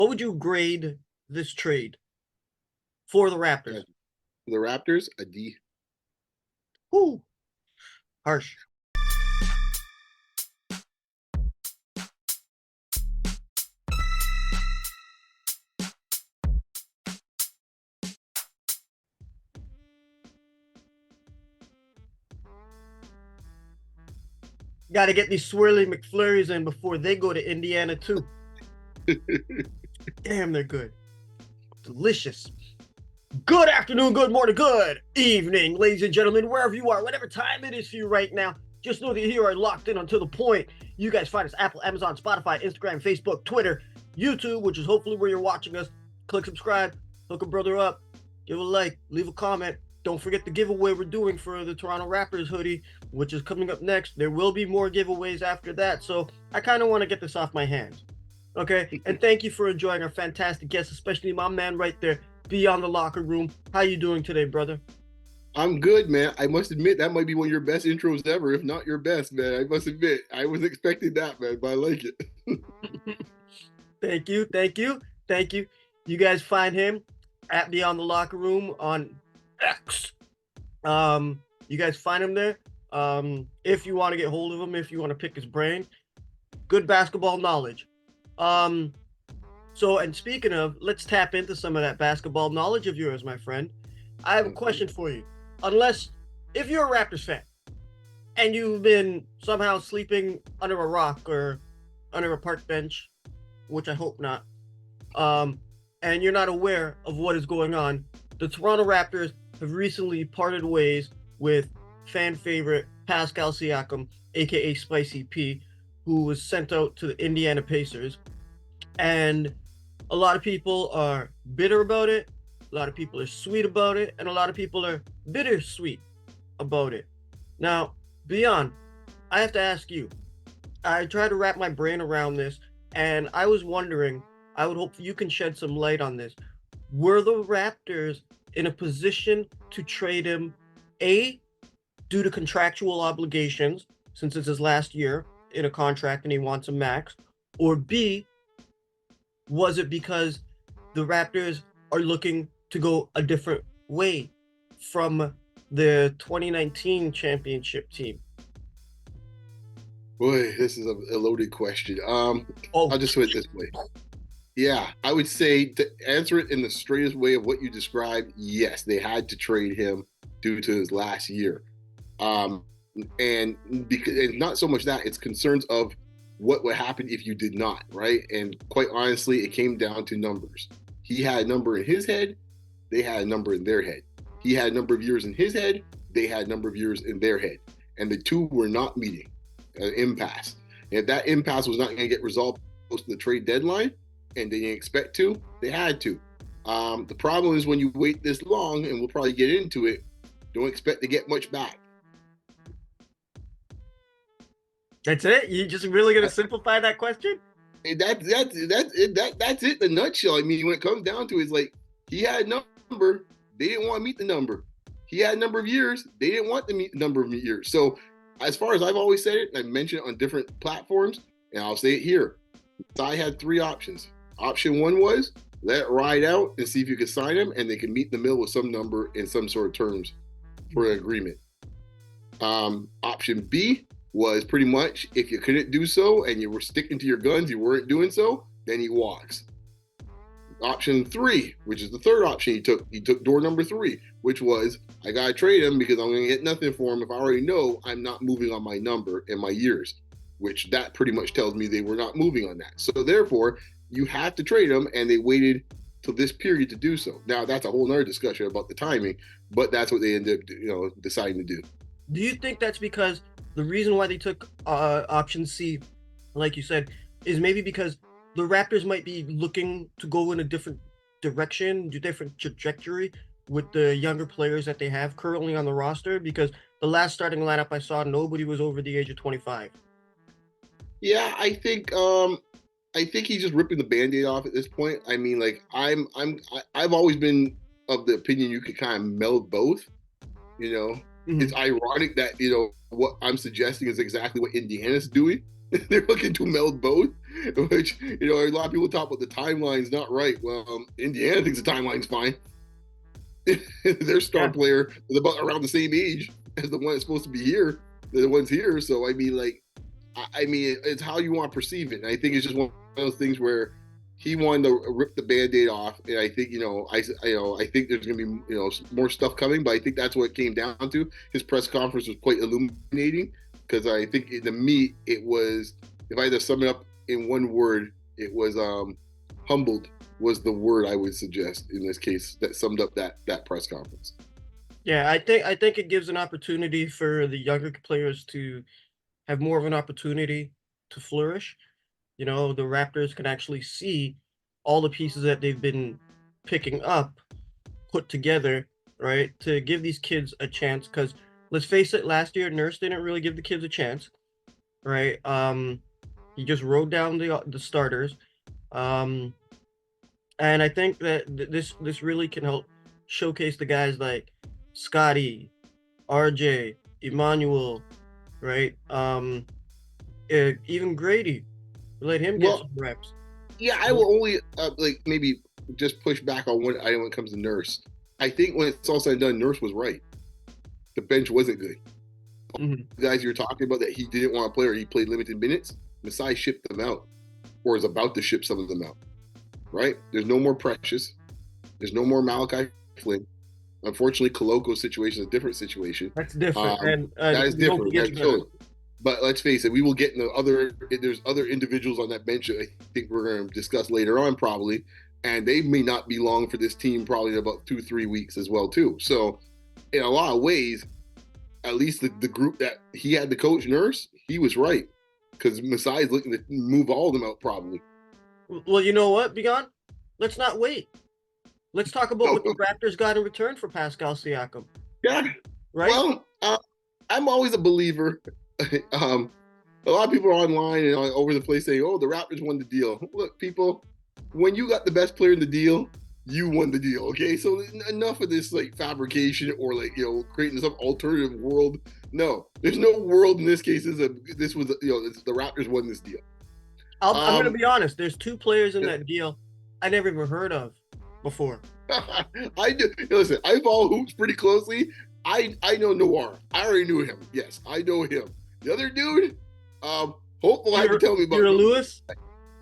What would you grade this trade for the Raptors? The Raptors, a D. Whoo, harsh. Got to get these swirly McFlurries in before they go to Indiana too. Damn, they're good. Delicious. Good afternoon, good morning, good evening, ladies and gentlemen, wherever you are, whatever time it is for you right now. Just know that you are locked in until the point. You guys find us Apple, Amazon, Spotify, Instagram, Facebook, Twitter, YouTube, which is hopefully where you're watching us. Click subscribe, hook a brother up, give a like, leave a comment. Don't forget the giveaway we're doing for the Toronto Raptors hoodie, which is coming up next. There will be more giveaways after that, so I kind of want to get this off my hands. Okay, and thank you for enjoying our fantastic guests, especially my man right there, Beyond the Locker Room. How you doing today, brother? I'm good, man. I must admit that might be one of your best intros ever, if not your best, man. I must admit, I was expecting that, man, but I like it. Thank you, thank you, thank you. You guys find him at Beyond the Locker Room on X. You guys find him there. If you want to get hold of him, if you want to pick his brain, good basketball knowledge. So, and speaking of, let's tap into some of that basketball knowledge of yours, my friend. I have a question for you. If you're a Raptors fan and you've been somehow sleeping under a rock or under a park bench, which I hope not, and you're not aware of what is going on, the Toronto Raptors have recently parted ways with fan favorite Pascal Siakam, a.k.a. Spicy P, who was sent out to the Indiana Pacers. And a lot of people are bitter about it, a lot of people are sweet about it, and a lot of people are bittersweet about it. Now, Beyond, I have to ask you, I tried to wrap my brain around this, and I was wondering, I would hope you can shed some light on this. Were the Raptors in a position to trade him, A, due to contractual obligations, since it's his last year in a contract and he wants a max, or B, was it because the Raptors are looking to go a different way from the 2019 championship team? Boy, this is a loaded question. Oh, I'll just put it this way. Yeah, I would say to answer it in the straightest way of what you described, yes, they had to trade him due to his last year. And because and not so much that, it's concerns of what would happen if you did not, right? And quite honestly, it came down to numbers. He had a number in his head, they had a number in their head. He had a number of years in his head, they had a number of years in their head. And the two were not meeting, an impasse. And if that impasse was not going to get resolved close to the trade deadline, and they didn't expect to, they had to. The problem is when you wait this long, and we'll probably get into it, don't expect to get much back. that's it? You just really going to simplify that question? That's it in a nutshell. I mean, when it comes down to it, it's like he had a number, they didn't want to meet the number. He had a number of years, they didn't want to meet the number of years. So as far as I've always said it, and I've mentioned it on different platforms, and I'll say it here, I had three options. Option one was let it ride out and see if you could sign him, and they can meet in the middle with some number in some sort of terms for an agreement. Option B was pretty much if you couldn't do so and you were sticking to your guns, you weren't doing so, then he walks. Option three, which is the third option he took door number three, which was I gotta trade him because I'm gonna get nothing for him if I already know I'm not moving on my number and my years, which that pretty much tells me they were not moving on that. So therefore, you had to trade him, and they waited till this period to do so. Now that's a whole nother discussion about the timing, but that's what they ended up, deciding to do. Do you think that's because the reason why they took option C, like you said, is maybe because the Raptors might be looking to go in a different direction, different trajectory with the younger players that they have currently on the roster? Because the last starting lineup I saw, nobody was over the age of 25. Yeah, I think he's just ripping the Band-Aid off at this point. I mean, like I've always been of the opinion you could kind of meld both. It's ironic that what I'm suggesting is exactly what Indiana's doing. They're looking to meld both. which, a lot of people talk about the timeline's not right. Well, Indiana thinks the timeline's fine. Their star Yeah. player is about around the same age as the one that's supposed to be here. The one's here. So, I mean, it's how you want to perceive it. And I think it's just one of those things where he wanted to rip the Band-Aid off. And I think, I think there's going to be, more stuff coming, but I think that's what it came down to. His press conference was quite illuminating because I think to me, it was, if I had to sum it up in one word, it was humbled was the word I would suggest in this case that summed up that press conference. Yeah, I think it gives an opportunity for the younger players to have more of an opportunity to flourish. The Raptors can actually see all the pieces that they've been picking up, put together, right, to give these kids a chance. Because let's face it, last year Nurse didn't really give the kids a chance, right? He just wrote down the starters, and I think that this really can help showcase the guys like Scotty, RJ, Emmanuel, right? Even Grady, let him get some reps. Yeah, I will only maybe just push back on one item when it comes to Nurse. I think when it's all said and done, Nurse was right. The bench wasn't good. Mm-hmm. The guys you're talking about that he didn't want to play or he played limited minutes, Masai shipped them out or is about to ship some of them out. Right? There's no more Precious. There's no more Malachi Flynn. Unfortunately, Koloko's situation is a different situation. That's different, and that is different. But let's face it, we will get into there's other individuals on that bench that I think we're going to discuss later on probably, and they may not be long for this team probably in about 2-3 weeks as well too. So in a lot of ways, at least the group that he had to coach Nurse, he was right because Masai is looking to move all of them out probably. Well, you know what, Beyond? Let's not wait. Let's talk about what the Raptors got in return for Pascal Siakam. Yeah. Right? Well, I'm always a believer. A lot of people are online and all over the place saying, "Oh, the Raptors won the deal." Look, people, when you got the best player in the deal, you won the deal. Okay, so enough of this fabrication or creating some alternative world. No, there's no world in this case. The Raptors won this deal. I'm going to be honest. There's two players in that deal I never even heard of before. I do. Listen, I follow hoops pretty closely. I know Noir. I already knew him. Yes, I know him. The other dude, Hopeful had to tell me about him. Lewis?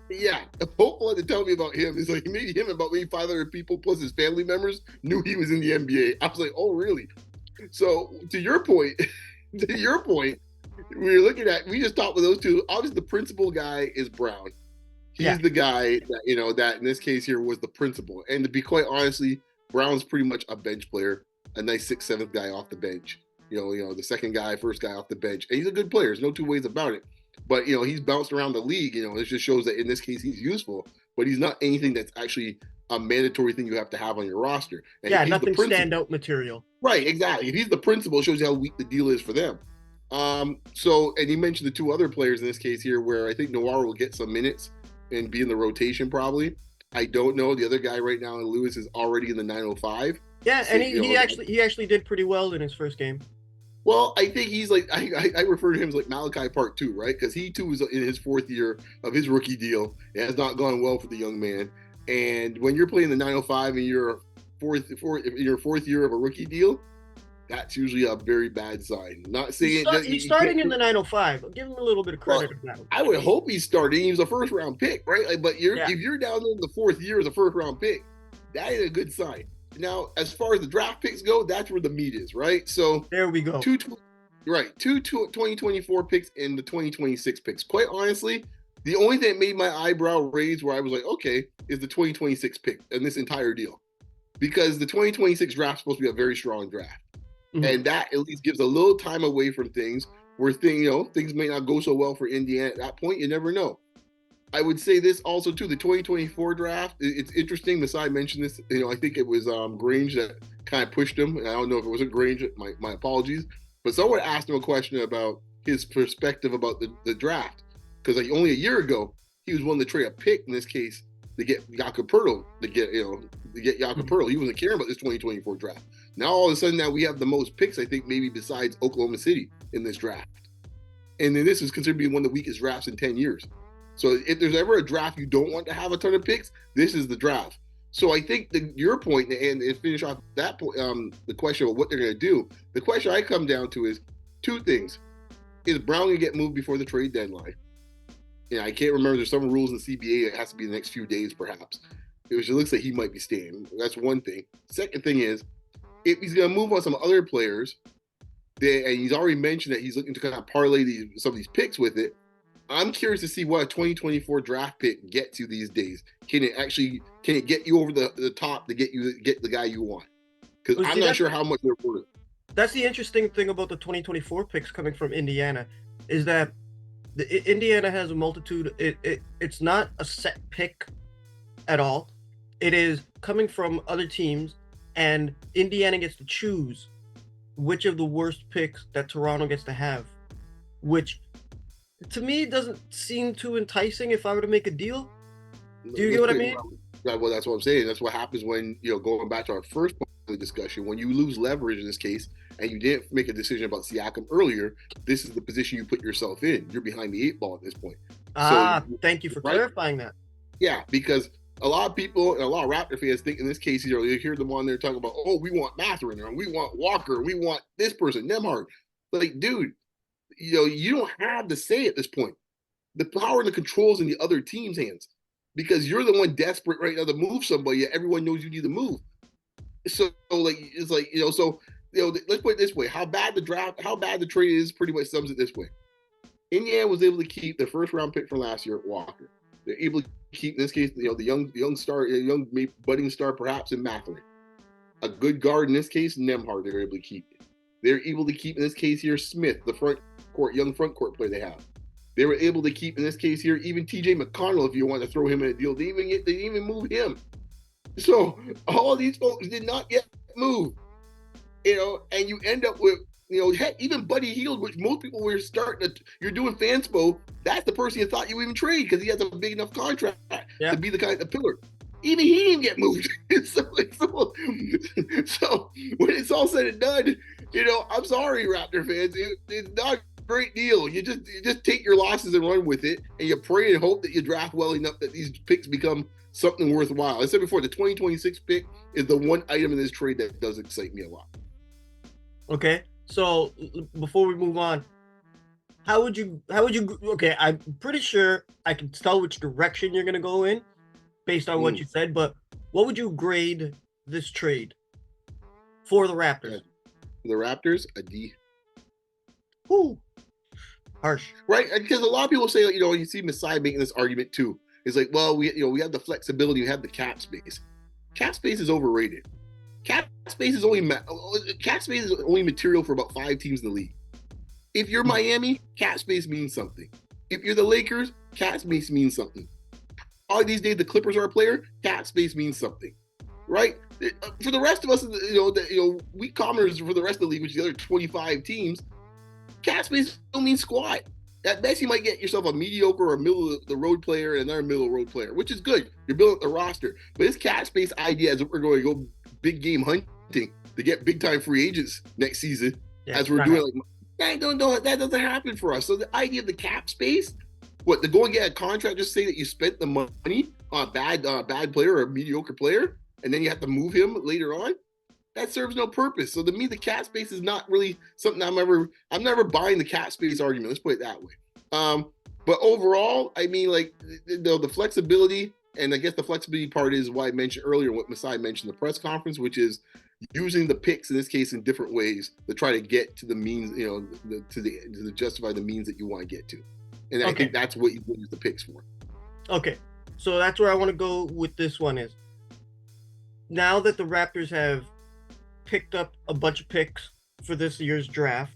Yeah, Hopeful had to tell me about him. It's like maybe him about maybe 500 people plus his family members knew he was in the NBA. I was like, oh really? So to your point, we're looking at, we just talked with those two. Obviously, the principal guy is Brown. He's the guy that, that in this case here was the principal. And to be quite honestly, Brown's pretty much a bench player, a nice 6th, 7th guy off the bench. The second guy, first guy off the bench. And he's a good player. There's no two ways about it. But, he's bounced around the league. It just shows that in this case, he's useful. But he's not anything that's actually a mandatory thing you have to have on your roster. And nothing standout material. Right, exactly. If he's the principal, it shows you how weak the deal is for them. And you mentioned the two other players in this case here where I think Noir will get some minutes and be in the rotation probably. I don't know. The other guy right now, Lewis, is already in the 905. Yeah, and he actually did pretty well in his first game. Well, I think he's like I refer to him as like Malachi Part 2, right? Because he too is in his 4th year of his rookie deal. It has not gone well for the young man. And when you're playing the 905 and you're in your 4th year of a rookie deal, that's usually a very bad sign. Not saying he's starting in the 905. I'll give him a little bit of credit. I would hope he's starting. He was a 1st round pick, right? But if you're down in the 4th year as a 1st round pick, that is a good sign. Now, as far as the draft picks go, that's where the meat is, right? So there we go. Two 2024 picks and the 2026 picks. Quite honestly, the only thing that made my eyebrow raise where I was like, okay, is the 2026 pick and this entire deal. Because the 2026 draft is supposed to be a very strong draft. Mm-hmm. And that at least gives a little time away from things where things may not go so well for Indiana at that point. You never know. I would say this also too, the 2024 draft, it's interesting. Masai mentioned this, I think it was Grange that kind of pushed him. And I don't know if it wasn't Grange, my apologies. But someone asked him a question about his perspective about the draft. Because only a year ago, he was willing to trade a pick in this case to get Jakob Poeltl, He wasn't caring about this 2024 draft. Now all of a sudden now we have the most picks, I think, maybe besides Oklahoma City in this draft. And then this is considered to be one of the weakest drafts in 10 years. So if there's ever a draft you don't want to have a ton of picks, this is the draft. So I think your point, and finish off that point, the question of what they're going to do. The question I come down to is two things: is Brown going to get moved before the trade deadline? Yeah, I can't remember. There's some rules in the CBA. It has to be the next few days, perhaps. It looks like he might be staying. That's one thing. Second thing is, if he's going to move on some other players, and he's already mentioned that he's looking to kind of parlay some of these picks with it. I'm curious to see what a 2024 draft pick gets you these days. Can it get you over the top to get the guy you want? Because I'm not sure how much they're worth. That's the interesting thing about the 2024 picks coming from Indiana, is that Indiana has a multitude. It's not a set pick at all. It is coming from other teams, and Indiana gets to choose which of the worst picks that Toronto gets to have, which to me doesn't seem too enticing if I were to make a deal. Do you get what I mean? Well, that's what I'm saying. That's what happens when, going back to our first point of the discussion, when you lose leverage in this case and you didn't make a decision about Siakam earlier, this is the position you put yourself in. You're behind the 8 ball at this point. Thank you for clarifying that. Yeah, because a lot of people and a lot of Raptor fans think in this case, you hear them on there talking about, oh, we want Mathurin, or we want Walker, we want this person, Nembhard. Like, dude, you don't have the say at this point. The power and the control's in the other team's hands, because you're the one desperate right now to move somebody. Everyone knows you need to move. So let's put it this way: how bad the trade is, pretty much sums it this way. Indiana was able to keep their first round pick from last year, Walker. They're able to keep, in this case, the young star, young budding star, perhaps, in Mathurin. A good guard in this case, Nembhard. They're able to keep. They're able to keep, in this case here, Smith, the young front court player they have. They were able to keep, in this case here, even T.J. McConnell, if you want to throw him in a deal. They didn't even move him. So all these folks did not get moved, and you end up with, heck, even Buddy Hield, which most people were you're doing fanspo. That's the person you thought you even trade because he has a big enough contract to be the kind of pillar. Even he didn't get moved. So when it's all said and done, I'm sorry, Raptor fans. It's not a great deal. You just take your losses and run with it, and you pray and hope that you draft well enough that these picks become something worthwhile. I said before, the 2026 pick is the one item in this trade that does excite me a lot. Okay, so before we move on, how would you? Okay, I'm pretty sure I can tell which direction you're gonna go in based on what you said, but what would you grade this trade for the Raptors? The Raptors, a D. Whew. Harsh. Right? Because a lot of people say, you see Masai making this argument too. It's like, well, we have the flexibility, we have the cap space. Cap space is overrated. Cap space is only material for about 5 teams in the league. If you're Miami, cap space means something. If you're the Lakers, cap space means something. All these days, the Clippers are a player, cap space means something, right? For the rest of us, we commoners for the rest of the league, which is the other 25 teams, cap space don't mean squat. At best, you might get yourself a mediocre or a middle-of-the-road player and another middle-of-the-road player, which is good. You're building up the roster. But this cap space idea is that we're going to go big game hunting to get big-time free agents next season, as we're doing. That doesn't happen for us. So the idea of the cap space, to go and get a contract, just say that you spent the money on a bad player or a mediocre player, and then you have to move him later on, that serves no purpose. So to me, the cap space is not really something I'm never buying the cap space argument. Let's put it that way. But overall, I mean, the flexibility, and I guess the flexibility part is what I mentioned earlier, what Masai mentioned in the press conference, which is using the picks in this case in different ways to try to get to the means, to justify the means that you want to get to. And I think that's what you use the picks for. Okay. So that's where I want to go with this one is, now that the Raptors have picked up a bunch of picks for this year's draft,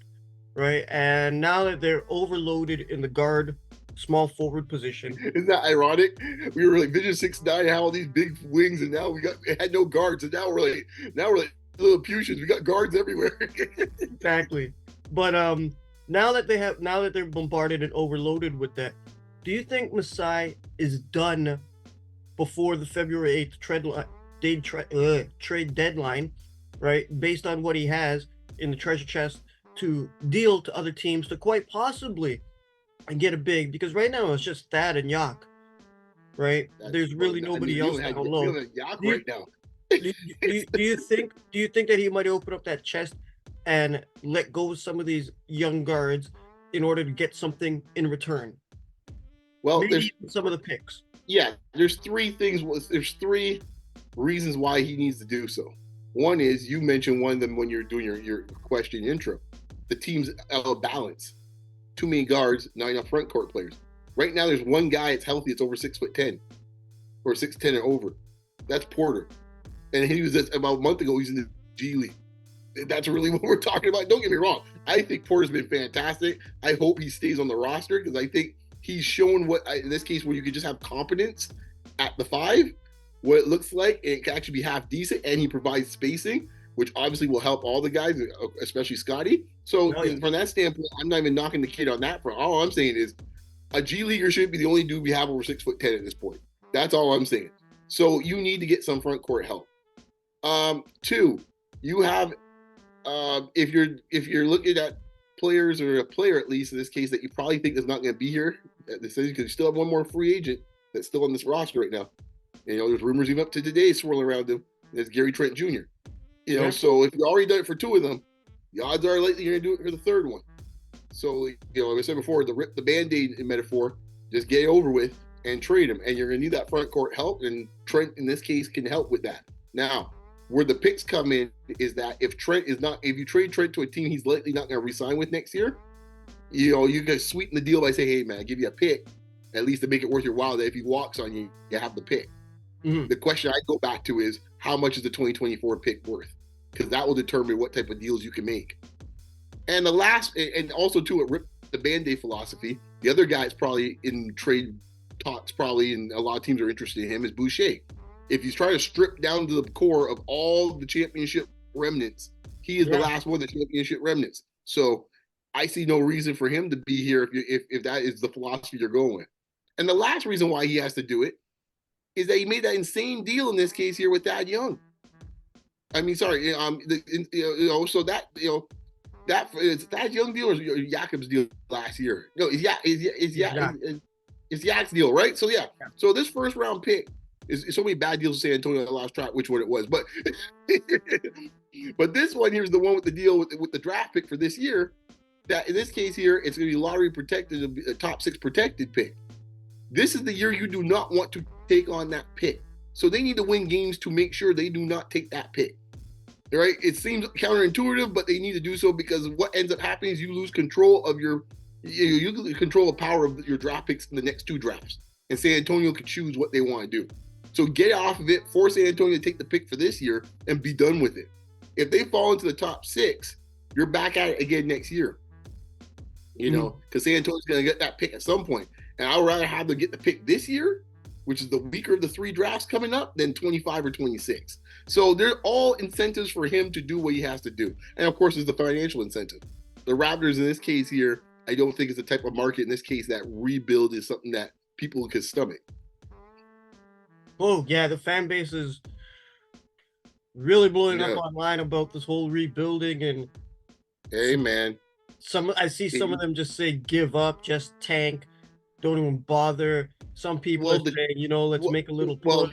right? And now that they're overloaded in the guard, small forward position. Isn't that ironic? We were like Vision 6'9", had all these big wings, and now we had no guards, and now we're like little Putians. We got guards everywhere. Exactly. But now that they're bombarded and overloaded with that, do you think Masai is done before the February 8th trade deadline, right? Based on what he has in the treasure chest to deal to other teams to quite possibly and get a big, because right now it's just Thad and Yak, right? That's There's well, really I mean, nobody else down we low. only had Yak Do you, right now. do you think that he might open up that chest and let go of some of these young guards in order to get something in return? Well, Maybe even some of the picks. yeah, there's three things. There's three reasons why he needs to do so. One is you mentioned one of them when you're doing your question intro. The team's out of balance. Too many guards, not enough front court players. Right now, there's one guy that's healthy. It's over 6'10" or 6'10" and over. That's Porter, and he was just, about a month ago. He's in the G League. That's really what we're talking about. Don't get me wrong. I think Porter's been fantastic. I hope he stays on the roster because I think he's shown in this case, where you could just have competence at the five, what it looks like. It can actually be half decent, and he provides spacing, which obviously will help all the guys, especially Scotty. So Oh, yeah. from that standpoint, I'm not even knocking the kid on that front. All I'm saying is a G leaguer shouldn't be the only dude we have over 6'10" at this point. That's all I'm saying. So you need to get some front court help. Two, you have if you're looking at players, or a player at least in this case, that you probably think is not going to be here at this season, because you still have one more free agent that's still on this roster right now. There's rumors even up to today swirling around him. There's Gary Trent Jr. Yeah. So if you already done it for two of them, the odds are likely you're going to do it for the third one. So, like I said before, the Band-Aid metaphor, just get it over with and trade him. And you're going to need that front court help, and Trent, in this case, can help with that. Now, where the picks come in is that if you trade Trent to a team he's likely not going to re-sign with next year, you can sweeten the deal by saying, hey, man, I'll give you a pick, at least to make it worth your while, that if he walks on you, you have the pick. Mm-hmm. The question I go back to is, how much is the 2024 pick worth? Because that will determine what type of deals you can make. And the last, and also too, it ripped the Band-Aid philosophy. The other guy is probably in trade talks, and a lot of teams are interested in him, is Boucher. If he's trying to strip down to the core of all the championship remnants, he is the last one of the championship remnants. So I see no reason for him to be here if that is the philosophy you're going with. And the last reason why he has to do it is that he made that insane deal in this case here with Thad Young. I mean, sorry, so that Thad Young deal or Jakob's deal last year? No, it's Yak's deal, right? So yeah. So this first round pick is so many bad deals in San Antonio. I lost track which one it was, but but this one here is the one with the deal with the draft pick for this year. That in this case here, it's going to be lottery protected, a top 6 protected pick. This is the year you do not want to take on that pick. So they need to win games to make sure they do not take that pick. Right? It seems counterintuitive, but they need to do so, because what ends up happening is you lose control of you lose control of power of your draft picks in the next 2 drafts. And San Antonio can choose what they want to do. So get off of it, force San Antonio to take the pick for this year, and be done with it. If they fall into the top 6, you're back at it again next year. Because San Antonio's going to get that pick at some point. And I would rather have them get the pick this year, which is the weaker of the 3 drafts coming up, than 25 or 26. So they're all incentives for him to do what he has to do. And of course, there's the financial incentive. The Raptors in this case here, I don't think it's the type of market in this case that rebuild is something that people could stomach. Oh, yeah, the fan base is really blowing up online about this whole rebuilding. And hey, man. I see some of them just say, give up, just tank, don't even bother. Some people are saying, let's make a little push. Well,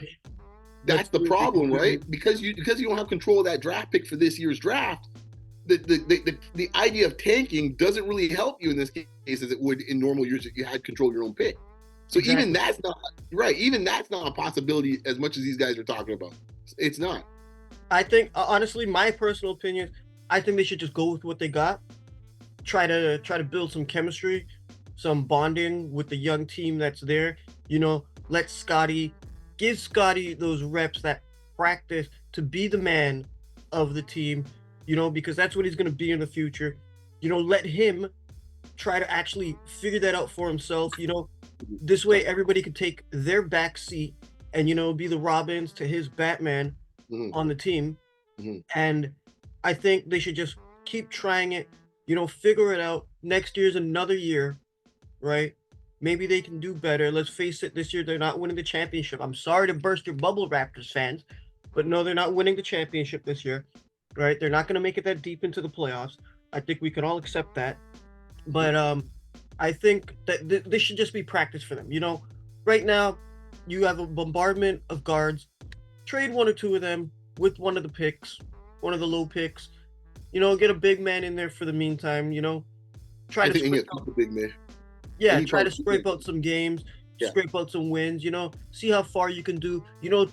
that's the problem, right? Because you don't have control of that draft pick for this year's draft. The idea of tanking doesn't really help you in this case as it would in normal years if you had control of your own pick. So even that's not right. Even that's not a possibility as much as these guys are talking about. It's not. I think, honestly, my personal opinion, I think they should just go with what they got. Try to build some chemistry, some bonding with the young team that's there. Give Scotty those reps, that practice to be the man of the team, because that's what he's going to be in the future. Let him try to actually figure that out for himself. This way everybody could take their back seat and, be the Robins to his Batman on the team. And I think they should just keep trying it, figure it out. Next year's another year, right? Maybe they can do better. Let's face it, this year they're not winning the championship. I'm sorry to burst your bubble, Raptors fans, but no, they're not winning the championship this year, right? They're not going to make it that deep into the playoffs. I think we can all accept that. But I think that this should just be practice for them. Right now, you have a bombardment of guards. Trade one or two of them with one of the picks, one of the low picks. Get a big man in there for the meantime. Try I to think they scrape get out, the big man. yeah, He try to probably scrape out some games, yeah. scrape out some wins. See how far you can do.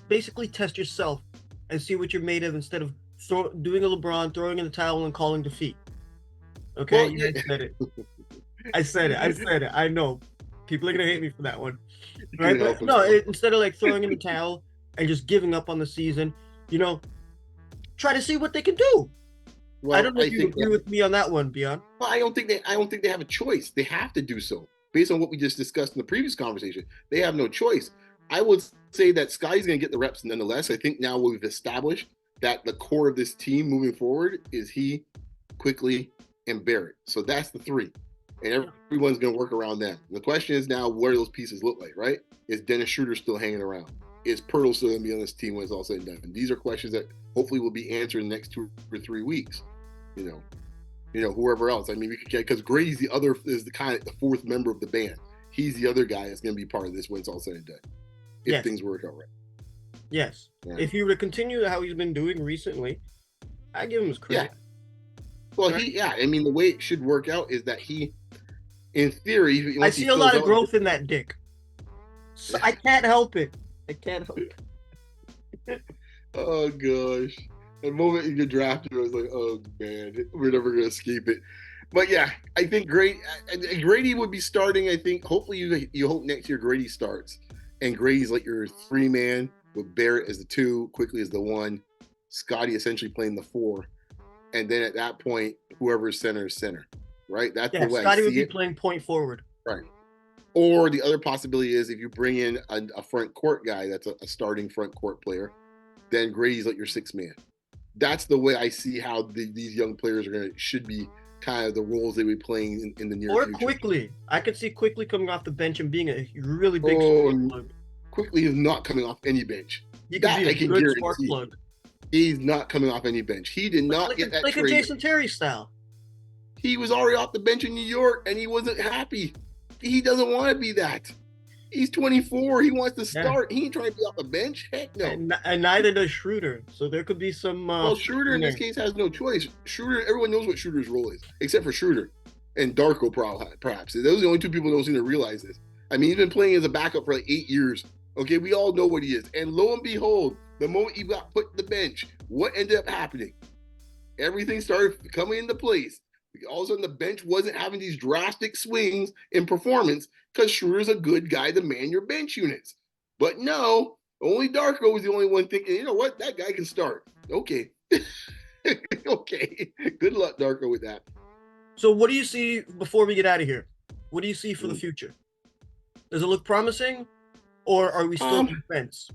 Basically test yourself and see what you're made of instead of doing a LeBron, throwing in the towel and calling defeat. Okay, Well, yeah, I said it. I said it. I said it. I know. People are gonna hate me for that one, you right? can help But no, himself. instead of like throwing in the towel and just giving up on the season, try to see what they can do. I Well, don't know I if you think agree with me on that one, Beyond. well, I don't think they have a choice. They have to do so based on what we just discussed in the previous conversation. They have no choice. I would say that Sky's going to get the reps nonetheless. I think now we've established that the core of this team moving forward is he, Quickly, and Barrett. So that's the three, and everyone's going to work around them. The question is now, what do those pieces look like? Right? Is Dennis Schroeder still hanging around? Is Pirtle still going to be on this team when it's all said and done? These are questions that hopefully will be answered in the next 2 or 3 weeks. Whoever else. I mean, we could get because Grady's the kind of the fourth member of the band. He's the other guy that's going to be part of this when it's all said and done. If things work out right. Yes. Right. If he were to continue how he's been doing recently, I give him his credit. Yeah. Well, right? I mean, the way it should work out is that he, in theory, I see a lot of growth in that dick. So I can't help it. Oh gosh. The moment you get drafted, I was like, oh man, we're never going to escape it. But yeah, I think Grady would be starting. I think hopefully you hope next year Grady starts. And Grady's like your 3-man with Barrett as the 2, Quickly as the 1, Scotty essentially playing the 4. And then at that point, whoever is center, right? That's the way Scotty I see would be it. playing point forward. Right. Or the other possibility is if you bring in a front court guy that's a starting front court player, then Grady's like your 6-man. That's the way I see how these young players should be kind of the roles they would be playing in the near future. Or Quickly. I could see Quickly coming off the bench and being a really big plug. Quickly is not coming off any bench. That I can guarantee. Spark plug. He's not coming off any bench. He did not get that like trade. A Jason Terry style. He was already off the bench in New York, and he wasn't happy. He doesn't want to be that. He's 24. He wants to start. He ain't trying to be off the bench. Heck no. And neither does Schroeder. So there could be some. Well, Schroeder in this case has no choice. Schroeder, everyone knows what Schroeder's role is, except for Schroeder and Darko, perhaps. Those are the only two people that don't seem to realize this. I mean, he's been playing as a backup for like 8 years. Okay, we all know what he is. And lo and behold, the moment he got put to the bench, what ended up happening? Everything started coming into place. All of a sudden, the bench wasn't having these drastic swings in performance because Schroeder's a good guy to man your bench units. But no, only Darko was the only one thinking, you know what, that guy can start. Okay. Okay. Good luck, Darko, with that. So what do you see before we get out of here? What do you see for the future? Does it look promising? Or are we still on the fence?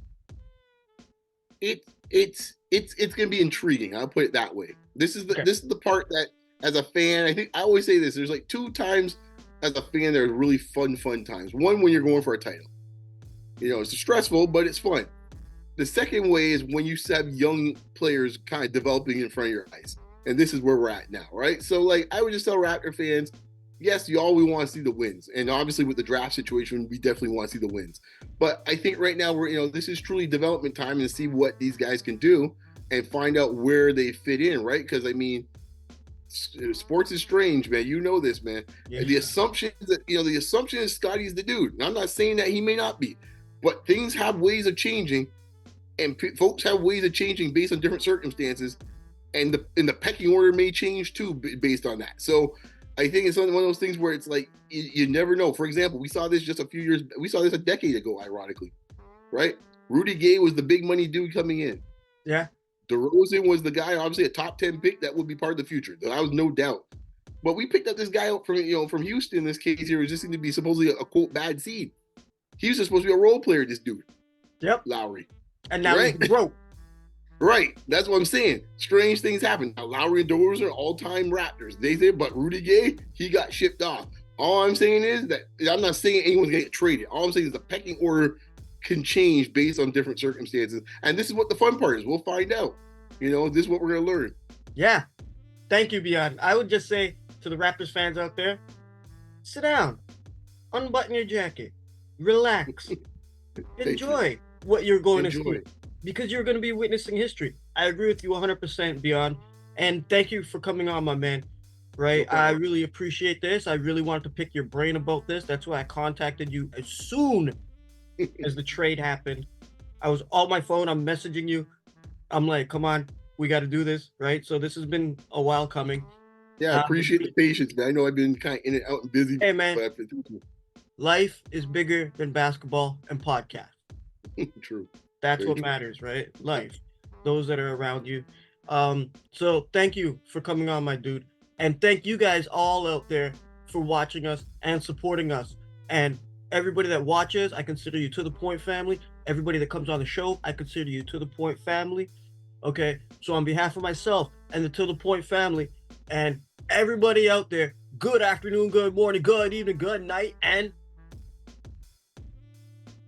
It's going to be intriguing. I'll put it that way. This is the part that, as a fan, I think I always say this. There's like 2 times as a fan there are really fun times. One, when you're going for a title. It's stressful, but it's fun. The second way is when you have young players kind of developing in front of your eyes. And this is where we're at now, right? So, like, I would just tell Raptor fans, yes, we want to see the wins. And obviously with the draft situation, we definitely want to see the wins. But I think right now this is truly development time and see what these guys can do and find out where they fit in, right? Because, I mean, sports is strange, man. You know this, man. Yeah. And the assumption is Scotty's the dude. And I'm not saying that he may not be, but things have ways of changing, and folks have ways of changing based on different circumstances, and the pecking order may change too based on that. So I think it's one of those things where it's like you never know. For example, we saw this a decade ago, ironically, right? Rudy Gay was the big money dude coming in. Yeah. DeRozan was the guy, obviously a top 10 pick that would be part of the future. That was no doubt. But we picked up this guy out from Houston. In this case here, was just going to be supposedly a quote bad seed. He was supposed to be a role player. This dude. Yep. Lowry. And now he's broke. Right. That's what I'm saying. Strange things happen. Now, Lowry and DeRozan are all-time Raptors. They say, but Rudy Gay, he got shipped off. All I'm saying is that I'm not saying anyone's going to get traded. All I'm saying is the pecking order can change based on different circumstances. And this is what the fun part is. We'll find out. This is what we're going to learn. Yeah. Thank you, Beyond. I would just say to the Raptors fans out there, sit down, unbutton your jacket, relax, enjoy what you're going to see, because you're going to be witnessing history. I agree with you 100%, Beyond, and thank you for coming on, my man. Right, No I really appreciate this. I really wanted to pick your brain about this. That's why I contacted you as soon as the trade happened. I was on my phone. I'm messaging you. I'm like, come on, we got to do this, right? So this has been a while coming. Yeah, I appreciate the patience, man. I know I've been kind of in and out and busy. Hey, man, But life is bigger than basketball and podcast. True. That's Very what true. matters, right? Life, those that are around you. So thank you for coming on, my dude. And thank you guys all out there for watching us and supporting us. And everybody that watches, I consider you To The Point family. Everybody that comes on the show, I consider you To The Point family. Okay, so on behalf of myself and the To The Point family and everybody out there, good afternoon, good morning, good evening, good night, and